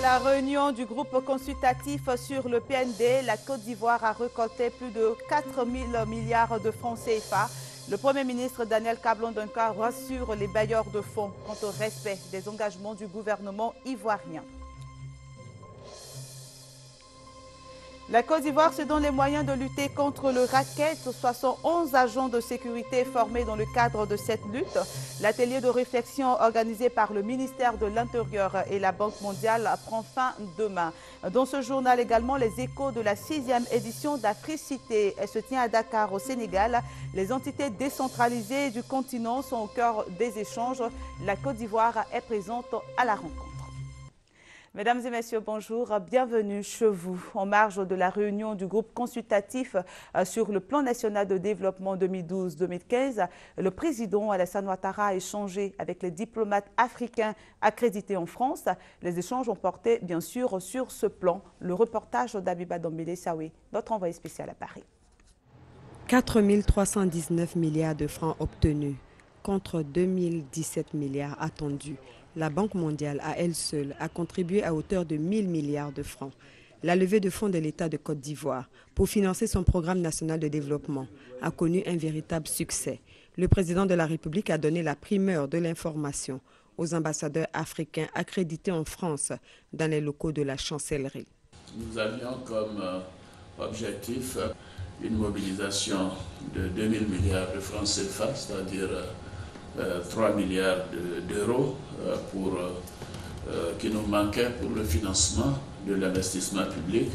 La réunion du groupe consultatif sur le PND, la Côte d'Ivoire a récolté plus de 4 000 milliards de francs CFA. Le Premier ministre Daniel Cablon-Duncan rassure les bailleurs de fonds quant au respect des engagements du gouvernement ivoirien. La Côte d'Ivoire se donne les moyens de lutter contre le racket. 71 agents de sécurité formés dans le cadre de cette lutte. L'atelier de réflexion organisé par le ministère de l'Intérieur et la Banque mondiale prend fin demain. Dans ce journal également, les échos de la 6e édition d'Africité. Elle se tient à Dakar au Sénégal. Les entités décentralisées du continent sont au cœur des échanges. La Côte d'Ivoire est présente à la rencontre. Mesdames et messieurs, bonjour, bienvenue chez vous. En marge de la réunion du groupe consultatif sur le plan national de développement 2012-2015, le président Alassane Ouattara a échangé avec les diplomates africains accrédités en France. Les échanges ont porté bien sûr sur ce plan. Le reportage d'Abiba Dombele-Saoué, notre envoyé spécial à Paris. 4 319 milliards de francs obtenus contre 2017 milliards attendus. La Banque mondiale, à elle seule, a contribué à hauteur de 1 000 milliards de francs. La levée de fonds de l'État de Côte d'Ivoire pour financer son programme national de développement a connu un véritable succès. Le président de la République a donné la primeur de l'information aux ambassadeurs africains accrédités en France dans les locaux de la chancellerie. Nous avions comme objectif une mobilisation de 2 000 milliards de francs CFA, c'est-à-dire 3 milliards d'euros qui nous manquaient pour le financement de l'investissement public.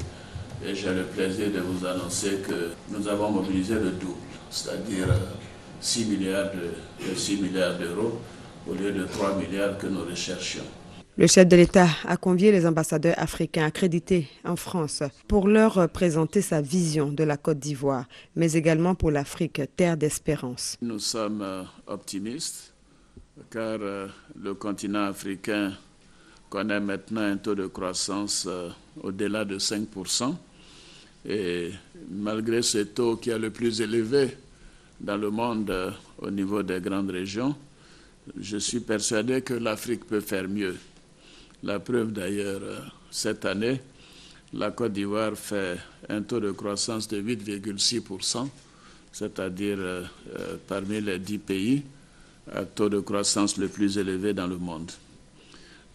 Et j'ai le plaisir de vous annoncer que nous avons mobilisé le double, c'est-à-dire 6 milliards d'euros au lieu de 3 milliards que nous recherchions. Le chef de l'État a convié les ambassadeurs africains accrédités en France pour leur présenter sa vision de la Côte d'Ivoire, mais également pour l'Afrique, terre d'espérance. Nous sommes optimistes car le continent africain connaît maintenant un taux de croissance au-delà de 5%. Et malgré ce taux qui est le plus élevé dans le monde au niveau des grandes régions, je suis persuadé que l'Afrique peut faire mieux. La preuve d'ailleurs, cette année, la Côte d'Ivoire fait un taux de croissance de 8,6%, c'est-à-dire parmi les 10 pays à taux de croissance le plus élevé dans le monde.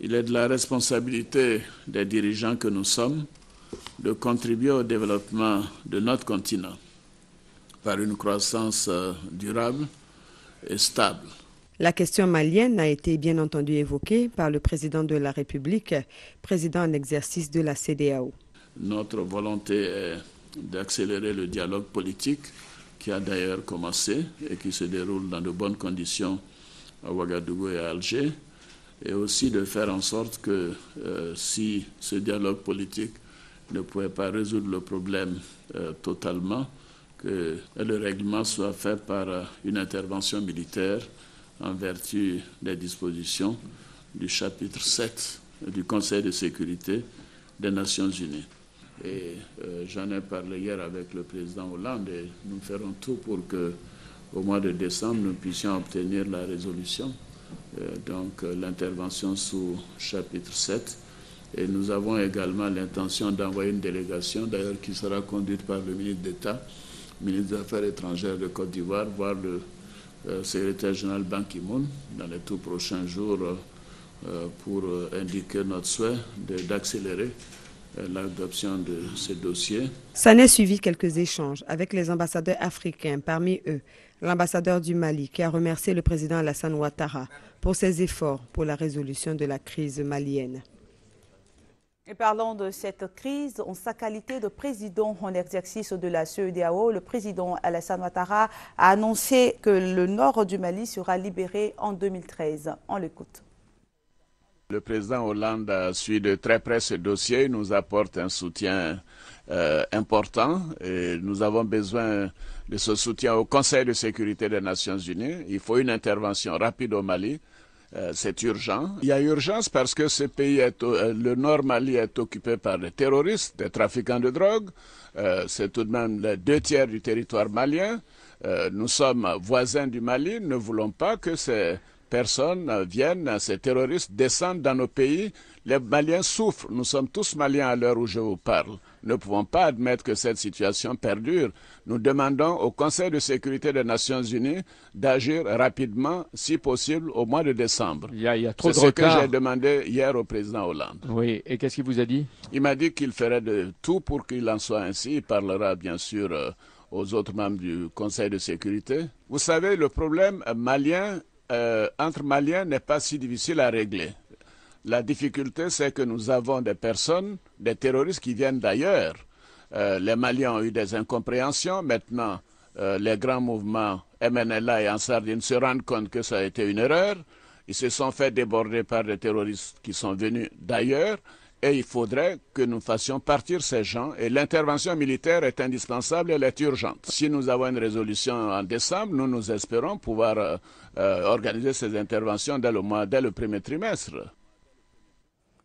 Il est de la responsabilité des dirigeants que nous sommes de contribuer au développement de notre continent par une croissance durable et stable. La question malienne a été bien entendu évoquée par le président de la République, président en exercice de la CEDEAO. Notre volonté est d'accélérer le dialogue politique qui a d'ailleurs commencé et qui se déroule dans de bonnes conditions à Ouagadougou et à Alger, et aussi de faire en sorte que si ce dialogue politique ne pouvait pas résoudre le problème totalement, que le règlement soit fait par une intervention militaire en vertu des dispositions du chapitre 7 du Conseil de sécurité des Nations Unies. Et j'en ai parlé hier avec le président Hollande et nous ferons tout pour qu'au mois de décembre, nous puissions obtenir la résolution, donc l'intervention sous chapitre 7. Et nous avons également l'intention d'envoyer une délégation, d'ailleurs qui sera conduite par le ministre d'État, ministre des Affaires étrangères de Côte d'Ivoire, voir le secrétaire général Ban Ki-moon dans les tout prochains jours pour indiquer notre souhait d'accélérer l'adoption de ces dossiers. Ça n'est suivi quelques échanges avec les ambassadeurs africains, parmi eux l'ambassadeur du Mali qui a remercié le président Alassane Ouattara pour ses efforts pour la résolution de la crise malienne. Et parlons de cette crise, en sa qualité de président en exercice de la CEDEAO, le président Alassane Ouattara a annoncé que le nord du Mali sera libéré en 2013. On l'écoute. Le président Hollande suit de très près ce dossier, il nous apporte un soutien important et nous avons besoin de ce soutien au Conseil de sécurité des Nations Unies. Il faut une intervention rapide au Mali. C'est urgent. Il y a urgence parce que ce pays, le Nord Mali, est occupé par des terroristes, des trafiquants de drogue. C'est tout de même les 2 tiers du territoire malien. Nous sommes voisins du Mali, ne voulons pas que ces personnes viennent, ces terroristes descendent dans nos pays. Les Maliens souffrent, nous sommes tous Maliens à l'heure où je vous parle. Nous ne pouvons pas admettre que cette situation perdure. Nous demandons au Conseil de sécurité des Nations Unies d'agir rapidement, si possible, au mois de décembre. Il y a trop de retard. C'est ce que j'ai demandé hier au président Hollande. Oui, et qu'est-ce qu'il vous a dit? Il m'a dit qu'il ferait de tout pour qu'il en soit ainsi. Il parlera bien sûr aux autres membres du Conseil de sécurité. Vous savez, le problème malien, entre Maliens n'est pas si difficile à régler. La difficulté, c'est que nous avons des personnes, des terroristes qui viennent d'ailleurs. Les Maliens ont eu des incompréhensions. Maintenant, les grands mouvements MNLA et Ansardine se rendent compte que ça a été une erreur. Ils se sont fait déborder par des terroristes qui sont venus d'ailleurs. Et il faudrait que nous fassions partir ces gens. Et l'intervention militaire est indispensable, elle est urgente. Si nous avons une résolution en décembre, nous espérons pouvoir organiser ces interventions dès le premier trimestre.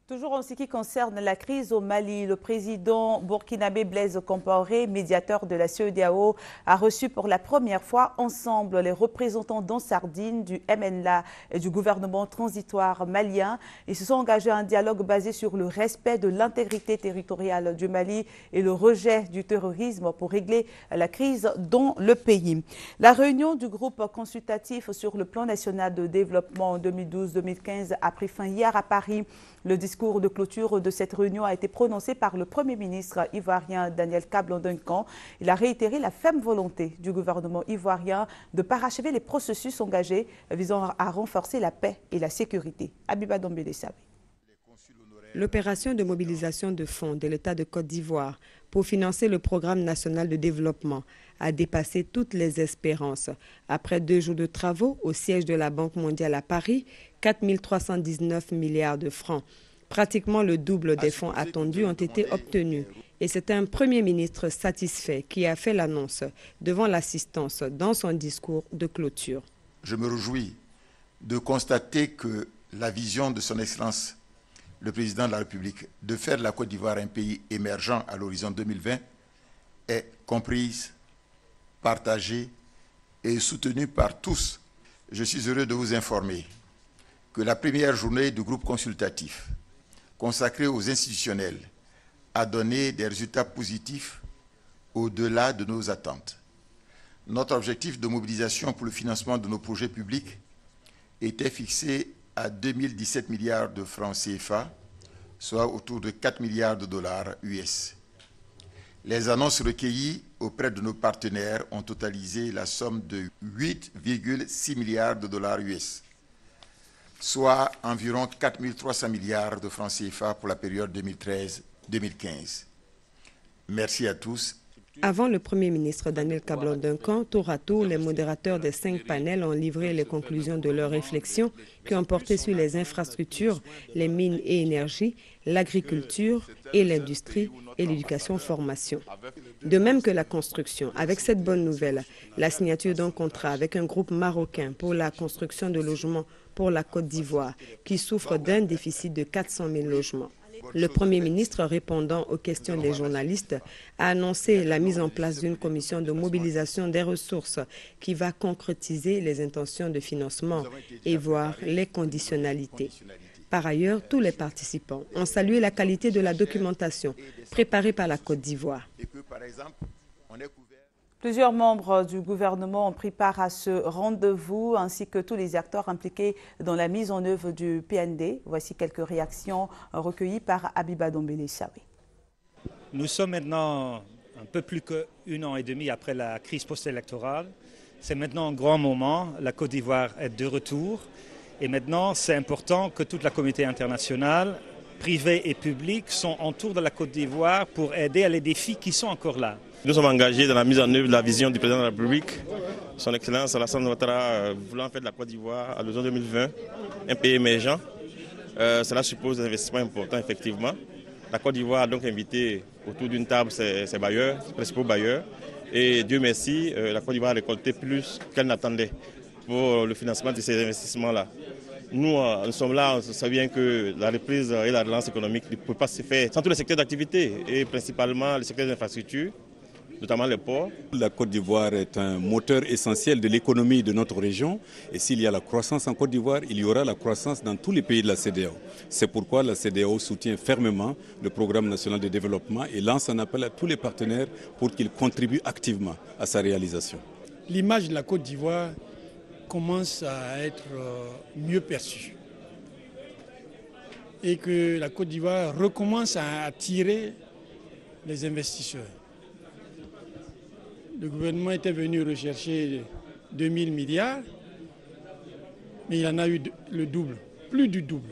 Toujours en ce qui concerne la crise au Mali, le président burkinabé Blaise Compaoré, médiateur de la CEDEAO, a reçu pour la première fois ensemble les représentants d'Ansardine, du MNLA et du gouvernement transitoire malien. Ils se sont engagés à un dialogue basé sur le respect de l'intégrité territoriale du Mali et le rejet du terrorisme pour régler la crise dans le pays. La réunion du groupe consultatif sur le plan national de développement en 2012-2015 a pris fin hier à Paris. Le discours de clôture de cette réunion a été prononcé par le Premier ministre ivoirien Daniel Kablan-Duncan. Il a réitéré la ferme volonté du gouvernement ivoirien de parachever les processus engagés visant à renforcer la paix et la sécurité. Abiba Dombele-Sabi. L'opération de mobilisation de fonds de l'État de Côte d'Ivoire pour financer le programme national de développement a dépassé toutes les espérances. Après 2 jours de travaux au siège de la Banque mondiale à Paris, 4 319 milliards de francs, pratiquement le double des fonds attendus, ont été obtenus. Et c'est un Premier ministre satisfait qui a fait l'annonce devant l'assistance dans son discours de clôture. Je me réjouis de constater que la vision de son Excellence, le Président de la République, de faire de la Côte d'Ivoire un pays émergent à l'horizon 2020 est comprise, partagée et soutenue par tous. Je suis heureux de vous informer que la première journée du groupe consultatif consacrée aux institutionnels a donné des résultats positifs au-delà de nos attentes. Notre objectif de mobilisation pour le financement de nos projets publics était fixé à 2017 milliards de francs CFA, soit autour de 4 milliards de dollars US. Les annonces recueillies auprès de nos partenaires ont totalisé la somme de 8,6 milliards de dollars US, soit environ 4 300 milliards de francs CFA pour la période 2013-2015. Merci à tous. Avant le Premier ministre Daniel Kablan-Duncan, tour à tour, les modérateurs des 5 panels ont livré les conclusions de leurs réflexions qui ont porté sur les infrastructures, les mines et énergies, l'agriculture et l'industrie et l'éducation-formation. De même que la construction. Avec cette bonne nouvelle, la signature d'un contrat avec un groupe marocain pour la construction de logements pour la Côte d'Ivoire, qui souffre d'un déficit de 400 000 logements. Le Premier ministre, répondant aux questions des journalistes, a annoncé la mise en place d'une commission de mobilisation des ressources qui va concrétiser les intentions de financement et voir les conditionnalités. Par ailleurs, tous les participants ont salué la qualité de la documentation préparée par la Côte d'Ivoire. Plusieurs membres du gouvernement ont pris part à ce rendez-vous, ainsi que tous les acteurs impliqués dans la mise en œuvre du PND. Voici quelques réactions recueillies par Abiba Dombele-Sabi. Nous sommes maintenant un peu plus qu'1 an et demi après la crise post-électorale. C'est maintenant un grand moment. La Côte d'Ivoire est de retour. Et maintenant, c'est important que toute la communauté internationale, privée et publique, sont autour de la Côte d'Ivoire pour aider à les défis qui sont encore là. Nous sommes engagés dans la mise en œuvre de la vision du président de la République, son Excellence Alassane Ouattara, voulant faire de la Côte d'Ivoire à l'horizon 2020 un pays émergent. Cela suppose des investissements importants, effectivement. La Côte d'Ivoire a donc invité autour d'une table ses bailleurs, ses principaux bailleurs. Et Dieu merci, la Côte d'Ivoire a récolté plus qu'elle n'attendait pour le financement de ces investissements-là. Nous sommes là, on sait bien que la reprise et la relance économique ne peut pas se faire sans tous les secteurs d'activité, et principalement le secteur des infrastructures, notamment les ports. La Côte d'Ivoire est un moteur essentiel de l'économie de notre région. Et s'il y a la croissance en Côte d'Ivoire, il y aura la croissance dans tous les pays de la CEDEAO. C'est pourquoi la CEDEAO soutient fermement le programme national de développement et lance un appel à tous les partenaires pour qu'ils contribuent activement à sa réalisation. L'image de la Côte d'Ivoire commence à être mieux perçue. Et que la Côte d'Ivoire recommence à attirer les investisseurs. Le gouvernement était venu rechercher 2000 milliards, mais il en a eu le double, plus du double.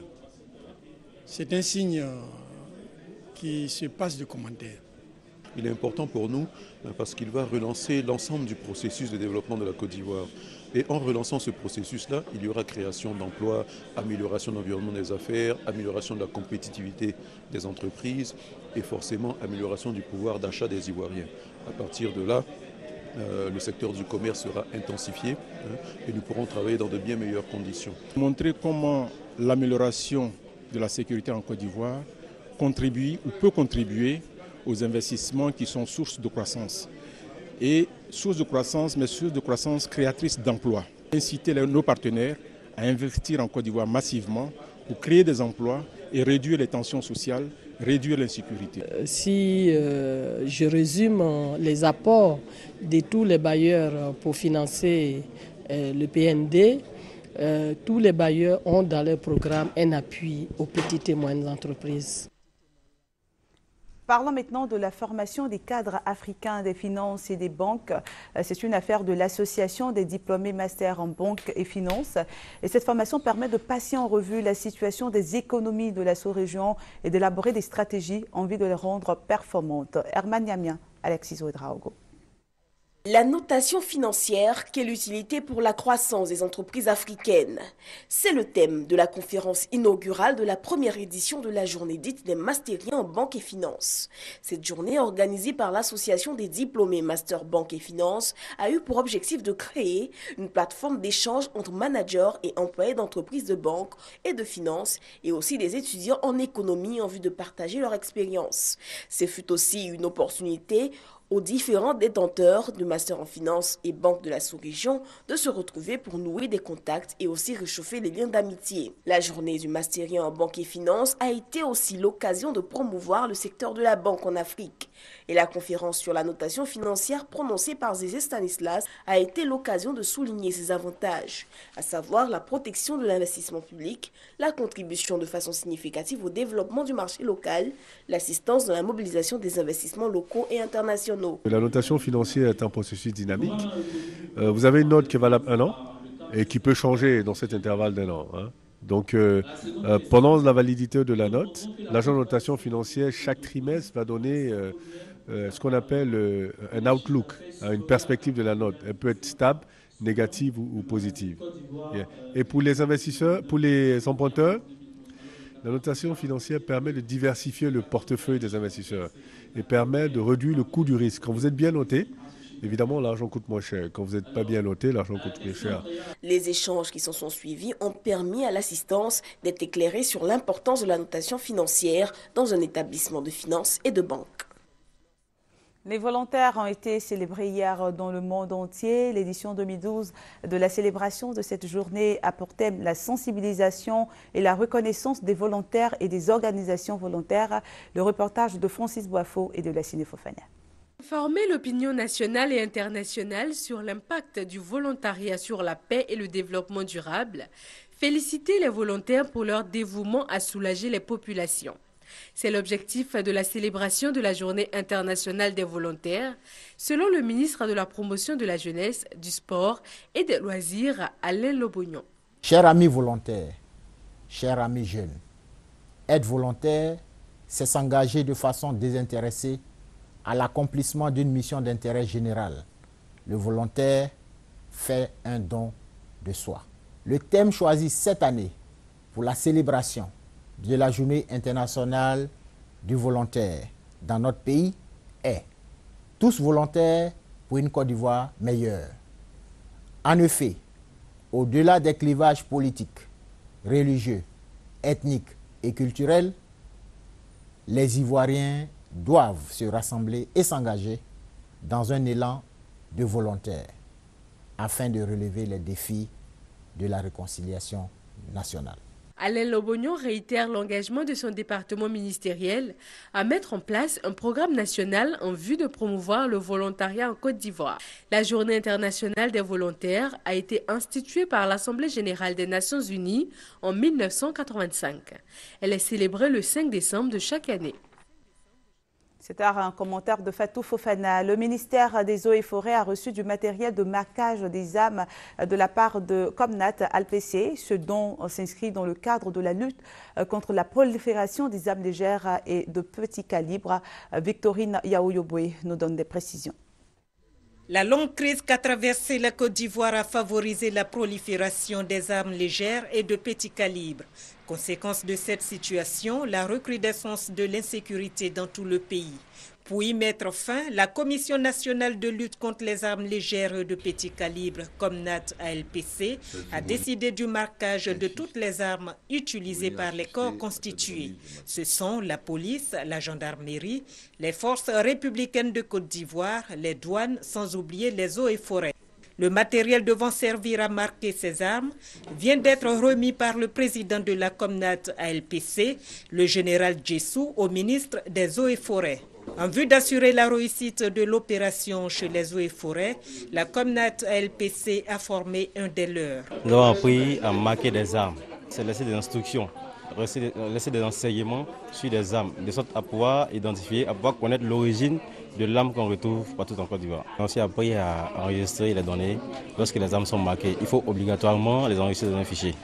C'est un signe qui se passe de commentaires. Il est important pour nous parce qu'il va relancer l'ensemble du processus de développement de la Côte d'Ivoire. Et en relançant ce processus-là, il y aura création d'emplois, amélioration de l'environnement des affaires, amélioration de la compétitivité des entreprises et forcément amélioration du pouvoir d'achat des Ivoiriens. À partir de là, le secteur du commerce sera intensifié et nous pourrons travailler dans de bien meilleures conditions. Montrer comment l'amélioration de la sécurité en Côte d'Ivoire contribue ou peut contribuer aux investissements qui sont source de croissance. Et source de croissance, mais source de croissance créatrice d'emplois. Inciter nos partenaires à investir en Côte d'Ivoire massivement pour créer des emplois et réduire les tensions sociales, réduire l'insécurité. Si je résume les apports de tous les bailleurs pour financer le PND, tous les bailleurs ont dans leur programme un appui aux petites et moyennes entreprises. Parlons maintenant de la formation des cadres africains des finances et des banques. C'est une affaire de l'association des diplômés master en banque et finances. Et cette formation permet de passer en revue la situation des économies de la sous-région et d'élaborer des stratégies en vue de les rendre performantes. Herman Niamien, Alexis Ouedraogo. La notation financière, quelle utilité pour la croissance des entreprises africaines? C'est le thème de la conférence inaugurale de la première édition de la journée dite des Mastériens en banque et finances. Cette journée, organisée par l'association des diplômés Master Banque et Finances, a eu pour objectif de créer une plateforme d'échange entre managers et employés d'entreprises de banque et de finances et aussi des étudiants en économie en vue de partager leur expérience. Ce fut aussi une opportunité aux différents détenteurs de master en finance et banque de la sous-région de se retrouver pour nouer des contacts et aussi réchauffer les liens d'amitié. La journée du Mastérien en banque et finance a été aussi l'occasion de promouvoir le secteur de la banque en Afrique. Et la conférence sur la notation financière prononcée par Zézé Stanislas a été l'occasion de souligner ses avantages, à savoir la protection de l'investissement public, la contribution de façon significative au développement du marché local, l'assistance dans la mobilisation des investissements locaux et internationaux. La notation financière est un processus dynamique. Vous avez une note qui est valable 1 an et qui peut changer dans cet intervalle d'1 an. Donc, pendant la validité de la note, l'agent de notation financière, chaque trimestre, va donner ce qu'on appelle un outlook, une perspective de la note. Elle peut être stable, négative ou positive. Et pour les investisseurs, pour les emprunteurs, la notation financière permet de diversifier le portefeuille des investisseurs et permet de réduire le coût du risque. Quand vous êtes bien noté, évidemment, l'argent coûte moins cher. Quand vous n'êtes pas bien noté, l'argent coûte plus cher. Les échanges qui s'en sont suivis ont permis à l'assistance d'être éclairée sur l'importance de la notation financière dans un établissement de finances et de banque. Les volontaires ont été célébrés hier dans le monde entier. L'édition 2012 de la célébration de cette journée a pour thème la sensibilisation et la reconnaissance des volontaires et des organisations volontaires. Le reportage de Francis Boifo et de Lassine Fofana. Former l'opinion nationale et internationale sur l'impact du volontariat sur la paix et le développement durable. Féliciter les volontaires pour leur dévouement à soulager les populations. C'est l'objectif de la célébration de la Journée internationale des volontaires, selon le ministre de la Promotion de la Jeunesse, du Sport et des Loisirs, Alain Lobognon. Chers amis volontaires, chers amis jeunes, être volontaire, c'est s'engager de façon désintéressée à l'accomplissement d'une mission d'intérêt général. Le volontaire fait un don de soi. Le thème choisi cette année pour la célébration de la Journée internationale du volontaire dans notre pays est « Tous volontaires pour une Côte d'Ivoire meilleure ». En effet, au-delà des clivages politiques, religieux, ethniques et culturels, les Ivoiriens doivent se rassembler et s'engager dans un élan de volontaires afin de relever les défis de la réconciliation nationale. Alain Lobognon réitère l'engagement de son département ministériel à mettre en place un programme national en vue de promouvoir le volontariat en Côte d'Ivoire. La Journée internationale des volontaires a été instituée par l'Assemblée générale des Nations unies en 1985. Elle est célébrée le 5 décembre de chaque année. C'est un commentaire de Fatou Fofana. Le ministère des Eaux et Forêts a reçu du matériel de marquage des armes de la part de Comnat ALPC, ce dont s'inscrit dans le cadre de la lutte contre la prolifération des armes légères et de petit calibre. Victorine Yaouyoboué nous donne des précisions. La longue crise qu'a traversée la Côte d'Ivoire a favorisé la prolifération des armes légères et de petit calibre. Conséquence de cette situation, la recrudescence de l'insécurité dans tout le pays. Pour y mettre fin, la Commission nationale de lutte contre les armes légères de petit calibre, Comnat ALPC, a décidé du marquage de toutes les armes utilisées par les corps constitués. Ce sont la police, la gendarmerie, les forces républicaines de Côte d'Ivoire, les douanes, sans oublier les eaux et forêts. Le matériel devant servir à marquer ces armes vient d'être remis par le président de la Comnat ALPC, le général Djessou, au ministre des Eaux et Forêts. En vue d'assurer la réussite de l'opération chez les Eaux et Forêts, la Comnat ALPC a formé un des leurs. Nous avons appris à marquer des armes, c'est laisser des instructions, laisser des enseignements sur des armes, de sorte à pouvoir identifier, à pouvoir connaître l'origine de l'arme qu'on retrouve partout en Côte d'Ivoire. On a aussi appris à enregistrer les données lorsque les armes sont marquées. Il faut obligatoirement les enregistrer dans un fichier.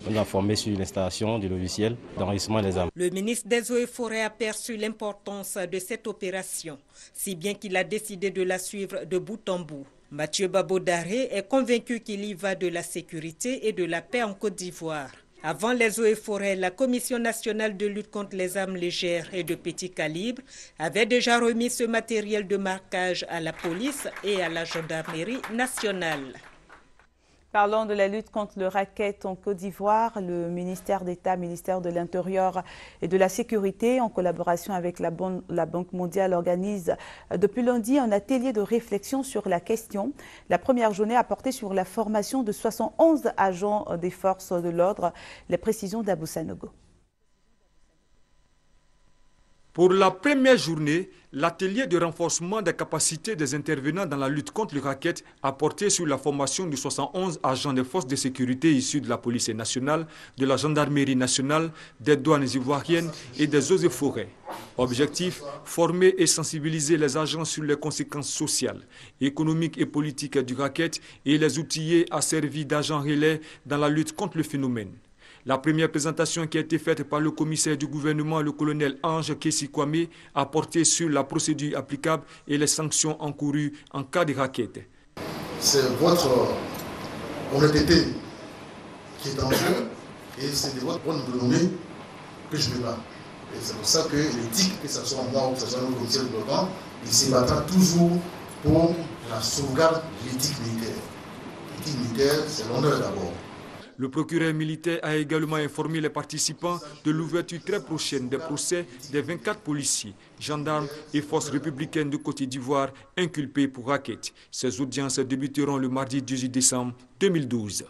On a formé sur l'installation du logiciel d'enregistrement des armes. Le ministre des Eaux et Forêts a perçu l'importance de cette opération, si bien qu'il a décidé de la suivre de bout en bout. Mathieu Babodare est convaincu qu'il y va de la sécurité et de la paix en Côte d'Ivoire. Avant les Eaux et Forêts, la Commission nationale de lutte contre les armes légères et de petit calibre avait déjà remis ce matériel de marquage à la police et à la gendarmerie nationale. Parlons de la lutte contre le racket en Côte d'Ivoire. Le ministère d'État, ministère de l'Intérieur et de la Sécurité, en collaboration avec la Banque mondiale, organise depuis lundi un atelier de réflexion sur la question. La première journée a porté sur la formation de 71 agents des forces de l'ordre. Les précisions d'Abou Sanogo. Pour la première journée, l'atelier de renforcement des capacités des intervenants dans la lutte contre le racket a porté sur la formation de 71 agents des forces de sécurité issus de la police nationale, de la gendarmerie nationale, des douanes ivoiriennes et des eaux et forêts. Objectif, former et sensibiliser les agents sur les conséquences sociales, économiques et politiques du racket et les outiller à servir d'agents relais dans la lutte contre le phénomène. La première présentation qui a été faite par le commissaire du gouvernement, le colonel Ange Kessi Kwame, a porté sur la procédure applicable et les sanctions encourues en cas de racket. C'est votre honnêteté qui est en jeu et c'est de votre bonne renommée que je me bats. Et c'est pour ça que l'éthique, que ce soit moi ou que ce soit nos commissaires de développement, il se battra toujours pour la sauvegarde de l'éthique militaire. L'éthique militaire, c'est l'honneur d'abord. Le procureur militaire a également informé les participants de l'ouverture très prochaine des procès des 24 policiers, gendarmes et forces républicaines de Côte d'Ivoire inculpés pour racket. Ces audiences débuteront le mardi 18 décembre 2012.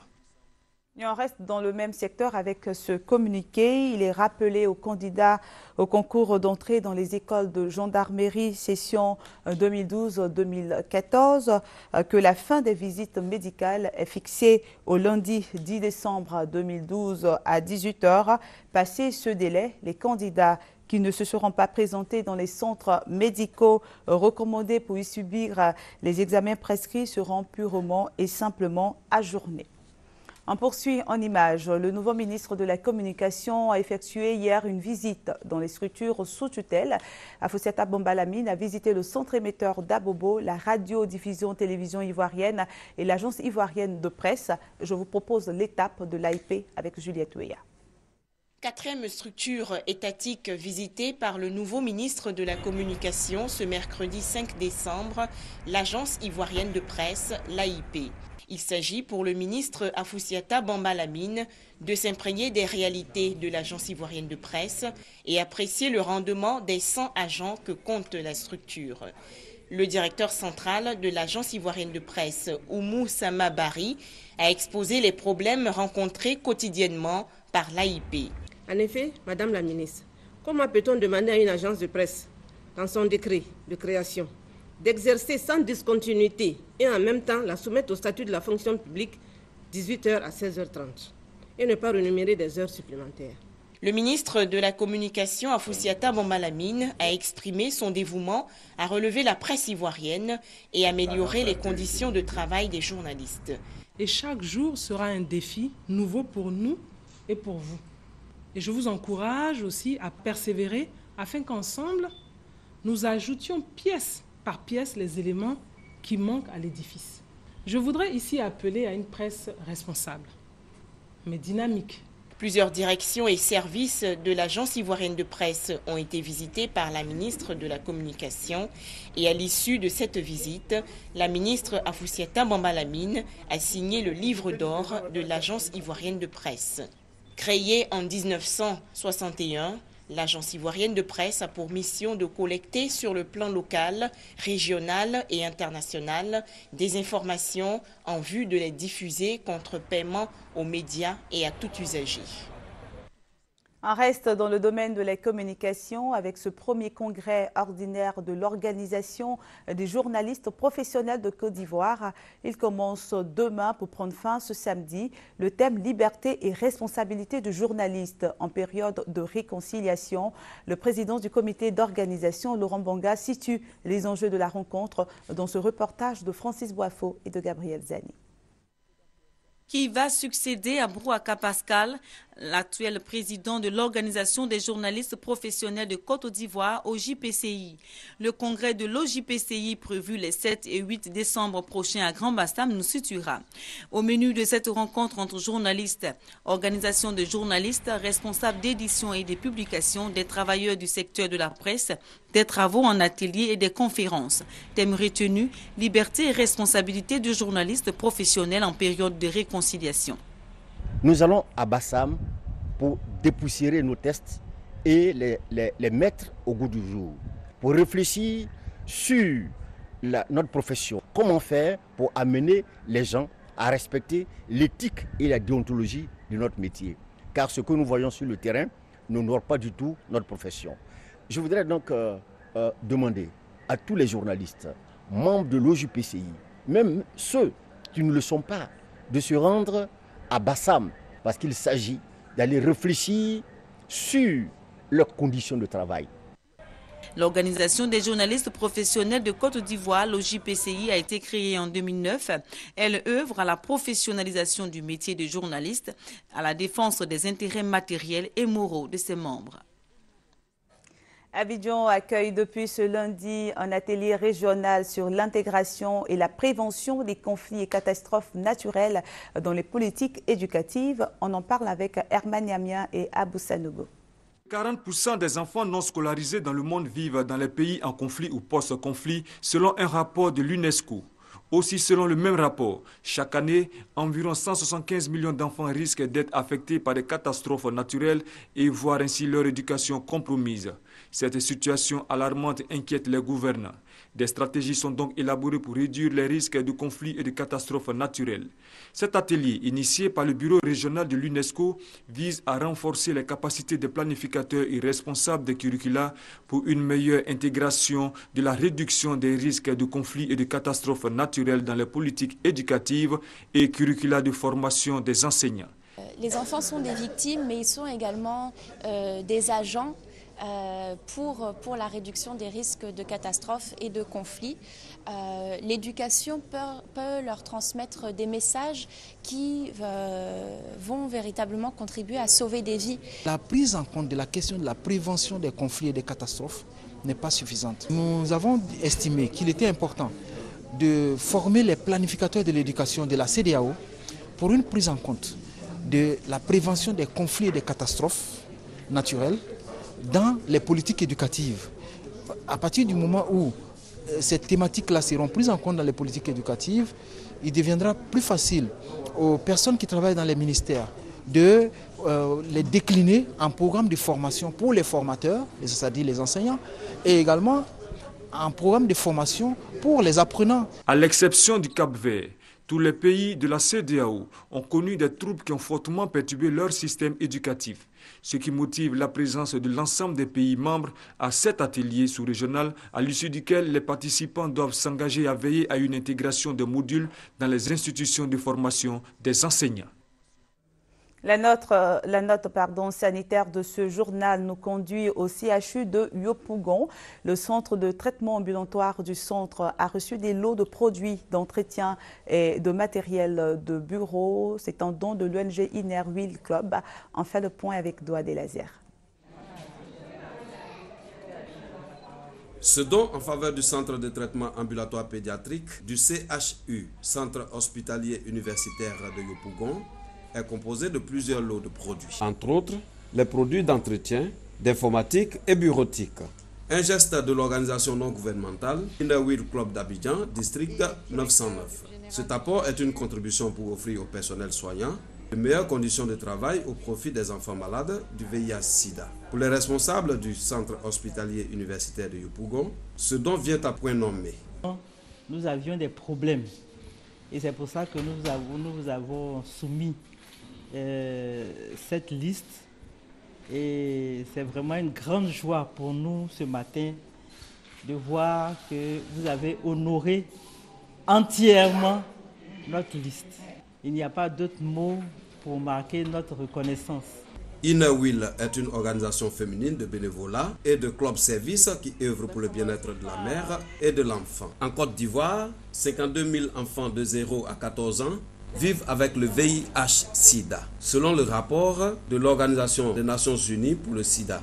Et on reste dans le même secteur avec ce communiqué. Il est rappelé aux candidats au concours d'entrée dans les écoles de gendarmerie session 2012-2014 que la fin des visites médicales est fixée au lundi 10 décembre 2012 à 18 h. Passé ce délai, les candidats qui ne se seront pas présentés dans les centres médicaux recommandés pour y subir les examens prescrits seront purement et simplement ajournés. On poursuit en images. Le nouveau ministre de la Communication a effectué hier une visite dans les structures sous tutelle. Afoussiata Bombalamine a visité le centre émetteur d'Abobo, la radio-diffusion télévision ivoirienne et l'agence ivoirienne de presse. Je vous propose l'étape de l'AIP avec Juliette Ouéa. Quatrième structure étatique visitée par le nouveau ministre de la Communication ce mercredi 5 décembre, l'agence ivoirienne de presse, l'AIP. Il s'agit pour le ministre Afoussiata Bombalamine de s'imprégner des réalités de l'agence ivoirienne de presse et apprécier le rendement des 100 agents que compte la structure. Le directeur central de l'agence ivoirienne de presse, Oumou Sama Bari, a exposé les problèmes rencontrés quotidiennement par l'AIP. En effet, Madame la ministre, comment peut-on demander à une agence de presse, dans son décret de création, d'exercer sans discontinuité et en même temps la soumettre au statut de la fonction publique 18h à 16h30 et ne pas rémunérer des heures supplémentaires? Le ministre de la Communication, Afoussiata Bambalamine, a exprimé son dévouement à relever la presse ivoirienne et améliorer les conditions de travail des journalistes. Et chaque jour sera un défi nouveau pour nous et pour vous. Et je vous encourage aussi à persévérer afin qu'ensemble, nous ajoutions pièce par pièce les éléments qui manquent à l'édifice. Je voudrais ici appeler à une presse responsable, mais dynamique. Plusieurs directions et services de l'agence ivoirienne de presse ont été visités par la ministre de la Communication. Et à l'issue de cette visite, la ministre Afoussiata Bambalamine a signé le livre d'or de l'agence ivoirienne de presse. Créée en 1961, l'agence ivoirienne de presse a pour mission de collecter sur le plan local, régional et international des informations en vue de les diffuser contre paiement aux médias et à tout usager. On reste dans le domaine de la communication avec ce premier congrès ordinaire de l'Organisation des journalistes professionnels de Côte d'Ivoire. Il commence demain pour prendre fin ce samedi. Le thème « Liberté et responsabilité du journaliste en période de réconciliation ». Le président du comité d'organisation, Laurent Banga, situe les enjeux de la rencontre dans ce reportage de Francis Boifo et de Gabriel Zani. Qui va succéder à Brouaka Pascal, l'actuel président de l'Organisation des journalistes professionnels de Côte d'Ivoire, OJPCI. Le congrès de l'OJPCI prévu les 7 et 8 décembre prochains à Grand-Bassam nous situera. Au menu de cette rencontre entre journalistes, organisations de journalistes, responsables d'édition et des publications, des travailleurs du secteur de la presse, des travaux en atelier et des conférences. Thème retenu, liberté et responsabilité du journaliste professionnel en période de réconciliation. Nous allons à Bassam pour dépoussiérer nos tests et les mettre au goût du jour, pour réfléchir sur notre profession. Comment faire pour amener les gens à respecter l'éthique et la déontologie de notre métier. Car ce que nous voyons sur le terrain n'honore pas du tout notre profession. Je voudrais donc demander à tous les journalistes, membres de l'OJPCI, même ceux qui ne le sont pas, de se rendre à Bassam, parce qu'il s'agit d'aller réfléchir sur leurs conditions de travail. L'Organisation des journalistes professionnels de Côte d'Ivoire, l'OJPCI, a été créée en 2009. Elle œuvre à la professionnalisation du métier de journaliste, à la défense des intérêts matériels et moraux de ses membres. Abidjan accueille depuis ce lundi un atelier régional sur l'intégration et la prévention des conflits et catastrophes naturelles dans les politiques éducatives. On en parle avec Herman Yamia et Abou Sanogo. 40% des enfants non scolarisés dans le monde vivent dans les pays en conflit ou post-conflit, selon un rapport de l'UNESCO. Aussi, selon le même rapport, chaque année, environ 175 millions d'enfants risquent d'être affectés par des catastrophes naturelles et voir ainsi leur éducation compromise. Cette situation alarmante inquiète les gouvernants. Des stratégies sont donc élaborées pour réduire les risques de conflits et de catastrophes naturelles. Cet atelier, initié par le bureau régional de l'UNESCO, vise à renforcer les capacités des planificateurs et responsables des curricula pour une meilleure intégration de la réduction des risques de conflits et de catastrophes naturelles dans les politiques éducatives et curricula de formation des enseignants. Les enfants sont des victimes, mais ils sont également des agents pour la réduction des risques de catastrophes et de conflits. L'éducation peut leur transmettre des messages qui vont véritablement contribuer à sauver des vies. La prise en compte de la question de la prévention des conflits et des catastrophes n'est pas suffisante. Nous avons estimé qu'il était important de former les planificateurs de l'éducation de la CEDEAO pour une prise en compte de la prévention des conflits et des catastrophes naturelles dans les politiques éducatives. À partir du moment où ces thématiques-là seront prises en compte dans les politiques éducatives, il deviendra plus facile aux personnes qui travaillent dans les ministères de les décliner en programme de formation pour les formateurs, c'est-à-dire les enseignants, et également un programme de formation pour les apprenants. À l'exception du Cap-Vert, tous les pays de la CEDEAO ont connu des troubles qui ont fortement perturbé leur système éducatif, ce qui motive la présence de l'ensemble des pays membres à cet atelier sous-régional à l'issue duquel les participants doivent s'engager à veiller à une intégration de modules dans les institutions de formation des enseignants. La note sanitaire de ce journal nous conduit au CHU de Yopougon. Le centre de traitement ambulatoire du centre a reçu des lots de produits d'entretien et de matériel de bureau. C'est un don de l'ONG Inner Wheel Club. On fait le point avec Doa Delazière. Ce don en faveur du centre de traitement ambulatoire pédiatrique du CHU, Centre hospitalier universitaire de Yopougon, est composé de plusieurs lots de produits. Entre autres, les produits d'entretien, d'informatique et bureautique. Un geste de l'organisation non gouvernementale Inner Wheel Club d'Abidjan, district 909. Cet apport est une contribution pour offrir au personnel soignant de meilleures conditions de travail au profit des enfants malades du VIH-Sida. Pour les responsables du centre hospitalier universitaire de Yopougon, ce don vient à point nommé. Nous avions des problèmes et c'est pour ça que nous vous avons soumis cette liste et c'est vraiment une grande joie pour nous ce matin de voir que vous avez honoré entièrement notre liste. Il n'y a pas d'autre mot pour marquer notre reconnaissance. Inner Wheel est une organisation féminine de bénévolat et de club service qui œuvre pour le bien-être de la mère et de l'enfant. En Côte d'Ivoire, 52 000 enfants de 0 à 14 ans vivent avec le VIH-Sida, selon le rapport de l'Organisation des Nations Unies pour le Sida.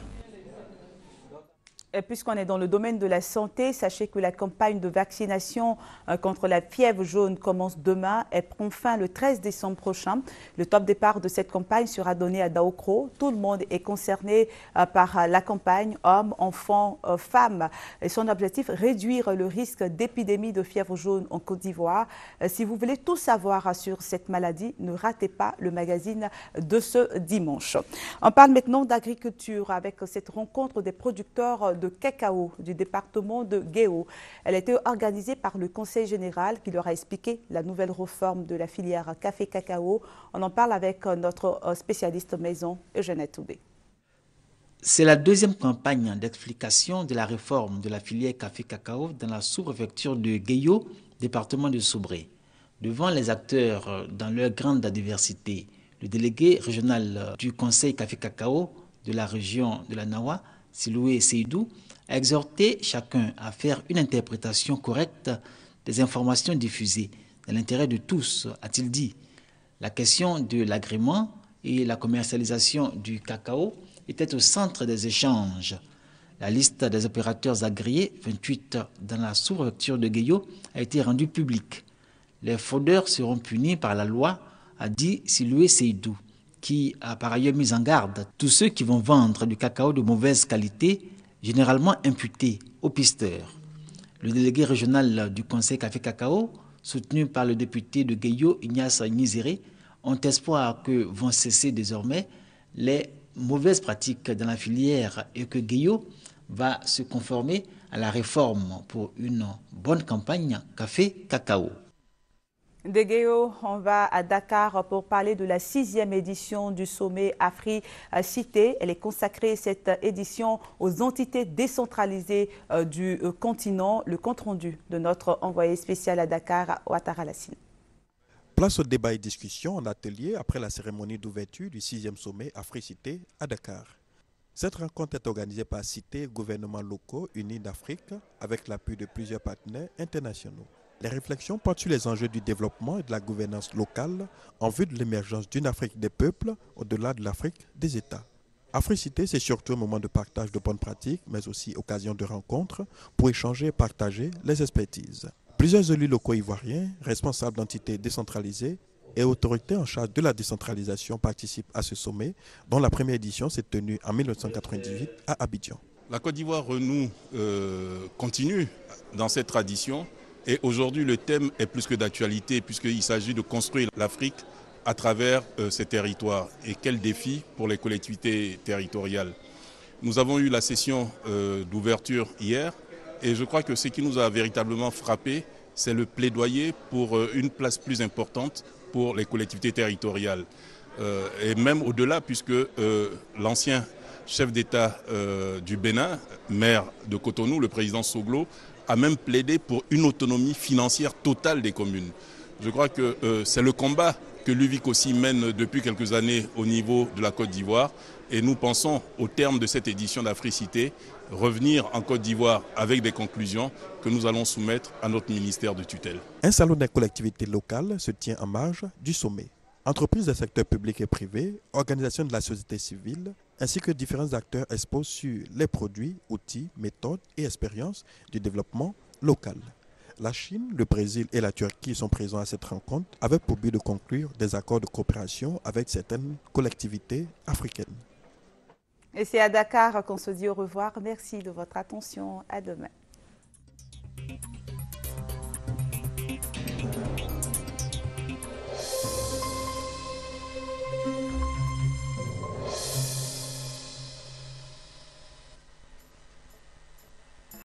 Puisqu'on est dans le domaine de la santé, sachez que la campagne de vaccination contre la fièvre jaune commence demain et prend fin le 13 décembre prochain. Le top départ de cette campagne sera donné à Daokro. Tout le monde est concerné par la campagne, hommes, enfants, femmes. Et son objectif, réduire le risque d'épidémie de fièvre jaune en Côte d'Ivoire. Si vous voulez tout savoir sur cette maladie, ne ratez pas le magazine de ce dimanche. On parle maintenant d'agriculture avec cette rencontre des producteurs de cacao du département de Guéo. Elle a été organisée par le Conseil général qui leur a expliqué la nouvelle réforme de la filière café-cacao. On en parle avec notre spécialiste maison, Eugène Toubé. C'est la deuxième campagne d'explication de la réforme de la filière café-cacao dans la sous-préfecture de Guéo, département de Soubré. Devant les acteurs dans leur grande diversité, le délégué régional du Conseil café-cacao de la région de la Nawa, Siloué Seydou, a exhorté chacun à faire une interprétation correcte des informations diffusées dans l'intérêt de tous, a-t-il dit. La question de l'agrément et la commercialisation du cacao était au centre des échanges. La liste des opérateurs agréés, 28 dans la sous-préfecture de Guéo, a été rendue publique. Les fraudeurs seront punis par la loi, a dit Siloué Seydou, qui a par ailleurs mis en garde tous ceux qui vont vendre du cacao de mauvaise qualité, généralement imputé aux pisteurs. Le délégué régional du Conseil café-cacao, soutenu par le député de Guéo, Ignace Nizéré, ont espoir que vont cesser désormais les mauvaises pratiques dans la filière et que Guéo va se conformer à la réforme pour une bonne campagne café-cacao. De Guéo, on va à Dakar pour parler de la 6e édition du sommet Afrique-Cité. Elle est consacrée, cette édition, aux entités décentralisées du continent. Le compte-rendu de notre envoyé spécial à Dakar, Ouattara Lassine. Place au débat et discussion en atelier après la cérémonie d'ouverture du 6e sommet Afrique-Cité à Dakar. Cette rencontre est organisée par Cité, gouvernements locaux unis d'Afrique, avec l'appui de plusieurs partenaires internationaux. Les réflexions portent sur les enjeux du développement et de la gouvernance locale en vue de l'émergence d'une Afrique des peuples au-delà de l'Afrique des États. Africité, c'est surtout un moment de partage de bonnes pratiques, mais aussi occasion de rencontres pour échanger et partager les expertises. Plusieurs élus locaux ivoiriens, responsables d'entités décentralisées et autorités en charge de la décentralisation participent à ce sommet, dont la première édition s'est tenue en 1998 à Abidjan. La Côte d'Ivoire renoue, continue dans cette tradition. Et aujourd'hui, le thème est plus que d'actualité puisqu'il s'agit de construire l'Afrique à travers ces territoires. Et quel défi pour les collectivités territoriales. Nous avons eu la session d'ouverture hier Et je crois que ce qui nous a véritablement frappé, c'est le plaidoyer pour une place plus importante pour les collectivités territoriales. Et même au-delà, puisque l'ancien chef d'État du Bénin, maire de Cotonou, le président Soglo, a même plaidé pour une autonomie financière totale des communes. Je crois que c'est le combat que l'UVIC aussi mène depuis quelques années au niveau de la Côte d'Ivoire. Et nous pensons, au terme de cette édition d'Africité, revenir en Côte d'Ivoire avec des conclusions que nous allons soumettre à notre ministère de tutelle. Un salon des collectivités locales se tient en marge du sommet. Entreprises du secteur public et privé, organisations de la société civile, ainsi que différents acteurs exposent sur les produits, outils, méthodes et expériences du développement local. La Chine, le Brésil et la Turquie sont présents à cette rencontre avec pour but de conclure des accords de coopération avec certaines collectivités africaines. Et c'est à Dakar qu'on se dit au revoir. Merci de votre attention. À demain.